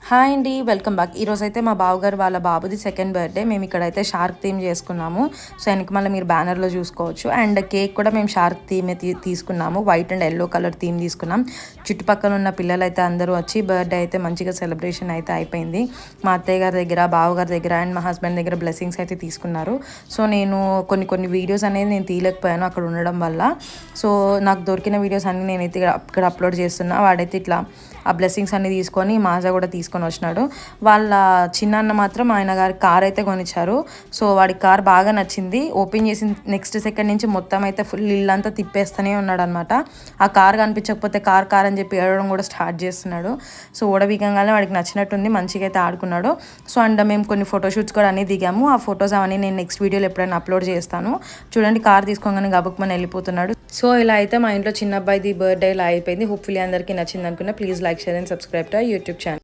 Hi అండి, welcome back. ఈరోజైతే మా బావగారు వాళ్ళ బాబుది సెకండ్ బర్త్డే. మేము ఇక్కడైతే షార్క్ థీమ్ చేసుకున్నాము. సో వెనక మళ్ళీ మీరు బ్యానర్లో చూసుకోవచ్చు. అండ్ కేక్ కూడా మేము షార్క్ థీమే తీసుకున్నాము. White and yellow colour theme తీసుకున్నాం. చుట్టుపక్కల ఉన్న పిల్లలు అయితే అందరూ వచ్చి బర్త్డే అయితే మంచిగా సెలబ్రేషన్ అయితే అయిపోయింది. మా అత్తయ్య గారి దగ్గర, బావగారి దగ్గర అండ్ మా హస్బెండ్ దగ్గర బ్లెస్సింగ్స్ అయితే తీసుకున్నారు. సో నేను కొన్ని వీడియోస్ అనేది నేను తీయలేకపోయాను అక్కడ ఉండడం వల్ల. సో నాకు దొరికిన వీడియోస్ అన్నీ నేనైతే ఇక్కడ అప్లోడ్ చేస్తున్నా. వాడైతే ఇట్లా ఆ బ్లెస్సింగ్స్ అన్ని తీసుకొని మాజా కూడా తీసుకొని వచ్చినాడు. వాళ్ళ చిన్నాన్న మాత్రం ఆయన గారి కార్ అయితే కొనిచ్చారు. సో వాడికి కార్ బాగా నచ్చింది. ఓపెన్ చేసిన నెక్స్ట్ సెకండ్ నుంచి మొత్తం అయితే ఫుల్ ఇల్లంతా తిప్పేస్తూనే ఉన్నాడు అనమాట. ఆ కార్ కనిపించకపోతే కార్ అని చెప్పి ఏడవడం కూడా స్టార్ట్ చేస్తున్నాడు. సో ఓడబీగంగానే వాడికి నచ్చినట్టుంది, మంచిగా అయితే ఆడుకున్నాడు. సో అండ్ మేము కొన్ని ఫోటోషూట్స్ కూడా అన్నీ దిగాము. ఆ ఫొటోస్ అవన్నీ నేను నెక్స్ట్ వీడియోలో ఎప్పుడైనా అప్లోడ్ చేస్తాను. చూడండి, కార్ తీసుకోగానే గబుక్మని వెళ్ళిపోతున్నాడు. సో ఇలా అయితే మా ఇంట్లో చిన్న అబ్బాయిది బర్త్డే ఇలా అయిపోయింది. హోప్ఫుల్లీ అందరికీ నచ్చింది అనుకున్నా. Please like, share and subscribe to YouTube channel.